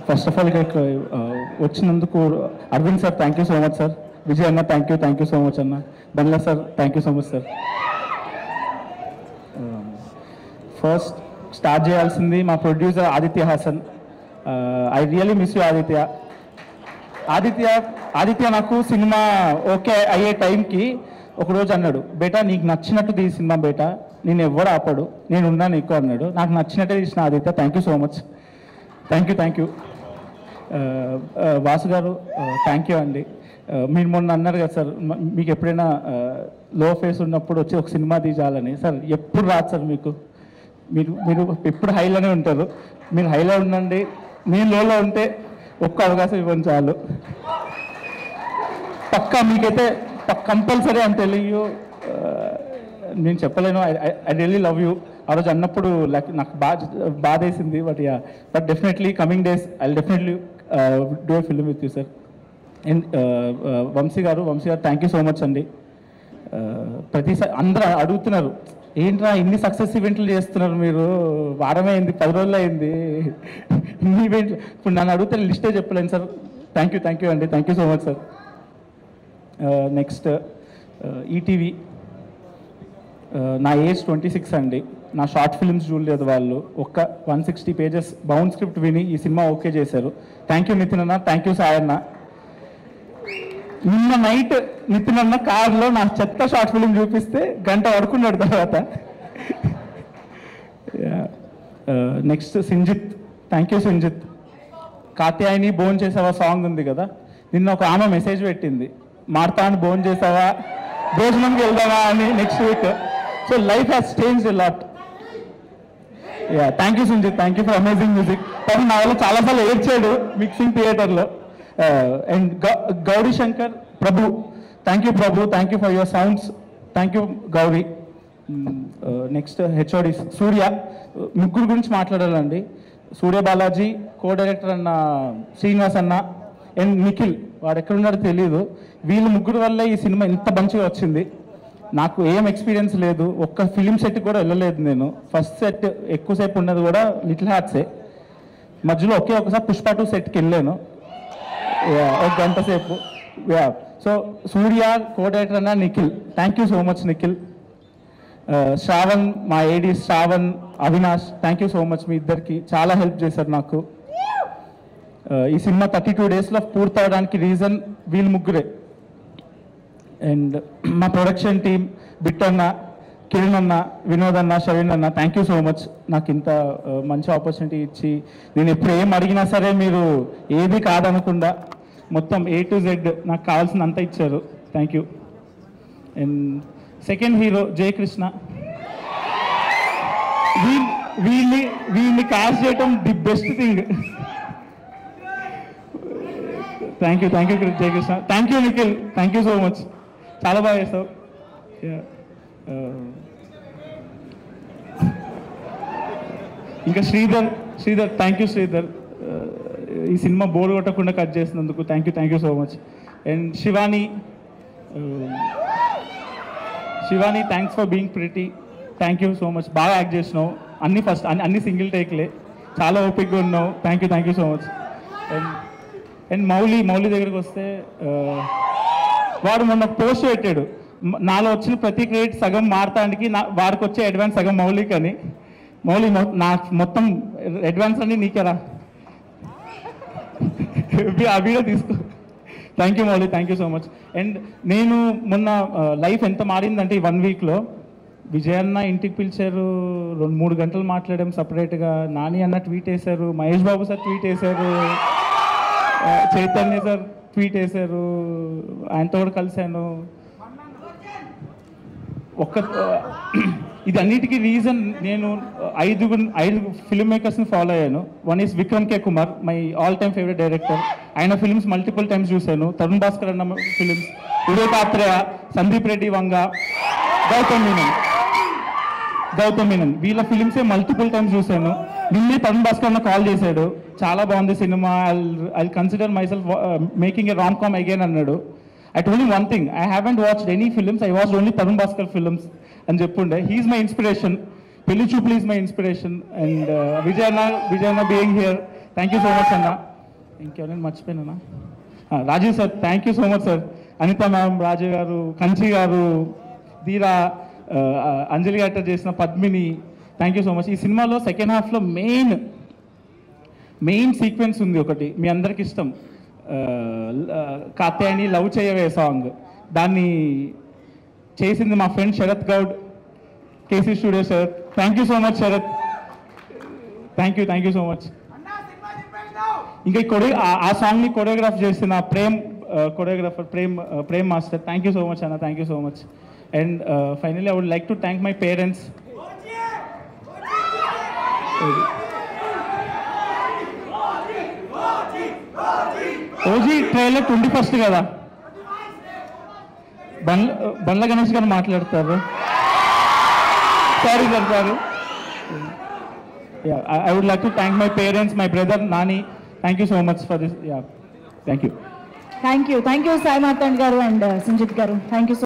First of all ఇక్కడ వచ్చినందుకు Arvind sir thank you so much sir, Vijay anna thank you so much anna, Bandla sir thank you so much sir. First start చేయాల్సింది మా producer Aditya Hasan. I really miss you Aditya. Aditya నాకు cinema okay అయ్యే టైంకి ఒకరోజు అన్నాడు, బేటా నీకు నచ్చినట్టు తీ సినిమా బేటా, నేను ఎవడు ఆపడు, నేను ఉన్నాను నీకు అన్నాడు. నాకు నచ్చినట్టే తీసిన Aditya, thank you so much, thank you. Vasu గారు థ్యాంక్ యూ అండి. మీరు మొన్న అన్నారు కదా సార్, మీకు ఎప్పుడైనా లో ఫేస్ ఉన్నప్పుడు వచ్చి ఒక సినిమా తీయాలని. సార్ ఎప్పుడు రాదు సార్ మీకు, మీరు ఎప్పుడు హైలోనే ఉంటారు. మీరు హైలో ఉండండి, నేను లోలో ఉంటే ఒక్క అవకాశం ఇవ్వండి చాలు. పక్కా మీకైతే కంపల్సరీ అని తెలియ, నేను చెప్పలేను. I really love you. ఆ రోజు అన్నప్పుడు నాకు బాధ వేసింది. But definitely coming days I definitely do a film with you sir. And Vamsi garu thank you so much అండి. ప్రతిసారి అందరూ అడుగుతున్నారు, ఏంట్రా ఇన్ని సక్సెస్ ఈవెంట్లు చేస్తున్నారు మీరు, వారమే అయింది 10 రోజులు అయింది ఇన్ని ఈవెంట్లు. ఇప్పుడు నన్ను అడిగితే లిస్టే చెప్పలేను సార్. థ్యాంక్ యూ అండి, thank you so much sir. Next ETV. నా ఏజ్ 26 అండి. నా షార్ట్ ఫిల్మ్స్ చూడలేదు వాళ్ళు. ఒక్క 160 పేజెస్ బౌండ్ స్క్రిప్ట్ విని ఈ సినిమా ఓకే చేశారు. థ్యాంక్ యూ నితిన్ అన్న, థ్యాంక్ యూ సాయి అన్న. నిన్న నైట్ నితిన్ అన్న కార్లో నా చెత్త షార్ట్ ఫిల్మ్ చూపిస్తే గంట పడుకున్నాడు తర్వాత. Next Sinjith, thank you Sinjith. Katyayani bone చేసావా సాంగ్ ఉంది కదా, నిన్న ఒక ఆమె మెసేజ్ పెట్టింది, మార్తాను బోన్ చేసావా, భోజనంకి వెళ్దామా అని next week. So life has changed a lot. Thank you Sinjith, thank you for amazing music. కానీ నా వల్ల చాలాసార్లు ఏడ్చాడు మిక్సింగ్ థియేటర్లో. And Gauri Shankar Prabhu, thank you for your sounds, thank you Gauri. Next HOD Surya. ముగ్గురు గురించి మాట్లాడాలండి. సూర్య బాలాజీ, కో డైరెక్టర్ అన్న శ్రీనివాస్ అన్న, అండ్ నిఖిల్, వాడు ఎక్కడున్నాడో తెలియదు. వీళ్ళు ముగ్గురు వల్ల ఈ సినిమా ఇంత మంచిగా వచ్చింది. నాకు ఏం ఎక్స్పీరియన్స్ లేదు, ఒక్క ఫిలిం సెట్ కూడా వెళ్ళలేదు నేను. ఫస్ట్ సెట్ ఎక్కువసేపు ఉన్నది కూడా లిటిల్ హార్ట్సే. మధ్యలో ఒకసారి పుష్ప 2 సెట్కి వెళ్ళాను, 1 గంట సేపు. So Surya, co director anna Nikhil, thank you so much Nikhil. Shravan, మా AD Shravan, Avinash, thank you so much. మీ ఇద్దరికి చాలా హెల్ప్ చేశారు నాకు. ఈ సినిమా 32 డేస్లో పూర్తవడానికి రీజన్ వీళ్ళు ముగ్గురే. అండ్ మా ప్రొడక్షన్ టీం బిట్టన్న, కిరణ్ అన్న, వినోద్ అన్న, షవీన్ అన్న, థ్యాంక్ యూ సో మచ్. నాకు ఇంత మంచి ఆపర్చునిటీ ఇచ్చి, నేను ఎప్పుడు ఏం అడిగినా సరే మీరు ఏది కాదనకుండా మొత్తం A to Z నాకు కావాల్సినంత ఇచ్చారు. Thank you. And second hero Jayakrishna. వీళ్ళని కాస్ట్ చేయటం the best thing. Thank you Jayakrishna. Thank you Nikhil, thank you so much. చాలా బాగా చేస్తావు. ఇంకా శ్రీధర్, థ్యాంక్ యూ శ్రీధర్. ఈ సినిమా బోర్డు కొట్టకుండా కట్ చేసినందుకు thank you so much. And Shivani, thanks for being pretty, thank you so much. బాగా యాక్ట్ చేసినావు, అన్ని సింగిల్ టేక్లే, చాలా ఓపిక్గా ఉన్నావు. Thank you so much. And Mouli దగ్గరికి వస్తే, వాడు మొన్న పోస్ట్ పెట్టాడు, నాలో వచ్చిన ప్రతి క్రెడిట్ సగం మారతానికి వాడికి వచ్చే అడ్వాన్స్ సగం మౌలిక్ అని. మౌలి నా మొత్తం అడ్వాన్స్ అన్ని నీకేరా, ఆ వీడియో తీసుకో. Thank you Mouli, thank you so much. And నేను మొన్న లైఫ్ ఎంత మారిందంటే ఈ 1 వీక్లో, విజయ్ అన్న ఇంటికి పిలిచారు, 2-3 గంటలు మాట్లాడాం సపరేట్గా. నాని అన్న ట్వీట్ వేశారు, మహేష్ బాబు సార్ ట్వీట్ వేశారు, చైతన్య సార్ ట్వీట్ వేశారు, ఆయనతో కూడా కలిశాను. ఇది అన్నిటికీ రీజన్ నేను 5 ఫిల్మ్ మేకర్స్ని ఫాలో అయ్యాను. One is Vikram K Kumar, my all time favourite director. ఆయన ఫిల్మ్స్ మల్టిపుల్ టైమ్స్ చూశాను. తరుణ్ భాస్కర్ అన్న ఫిల్మ్స్, ఉదయ్ తాత్రేయ, సందీప్ రెడ్డి వంగ, గౌతమ్ మీనన్, వీళ్ళ ఫిలిమ్సే మల్టిపుల్ టైమ్స్ చూశాను. నిన్నే తరుణ్ భాస్కర్ అన్న కాల్ చేశాడు, చాలా బాగుంది సినిమా, I consider myself making a rom com again అన్నాడు. I told him one thing, I haven't watched any films, I watched only Tarun Bhaskar films and cheppunde. He is my inspiration. Pelli Choopli is my inspiration, and Vijay Anna being here, thank you so much Anna. ఇంకెవరైనా మర్చిపోయినా Rajiv sir, thank you so much sir. Anitha ma'am, Raju garu, Kanchi garu, Dheera, Anjali garu చేసిన Padmini, thank you so much. ఈ సినిమాలో second హాఫ్లో main sequence ఉంది ఒకటి, మీ అందరికి ఇష్టం, కాత్యాయని లవ్ చేయవే సాంగ్. దాన్ని చేసింది మా friend Sharath Goud, KC studio Sharath. Thank you so much Sharath, thank you so much. ఇంకా ఆ సాంగ్ని కొరియోగ్రాఫ్ చేసిన choreographer Prem master, thank you so much anna, thank you so much. And finally I would like to thank my parents. OG trailer 21st కదా, బండ్ల గణేష్ గారు మాట్లాడతారు. Sorry sir, sorry. I would like to thank my parents, my brother Nani. Thank you so much for this. Yeah, thank you. Thank you, Sai Martand garu and Sanjit garu. Thank you so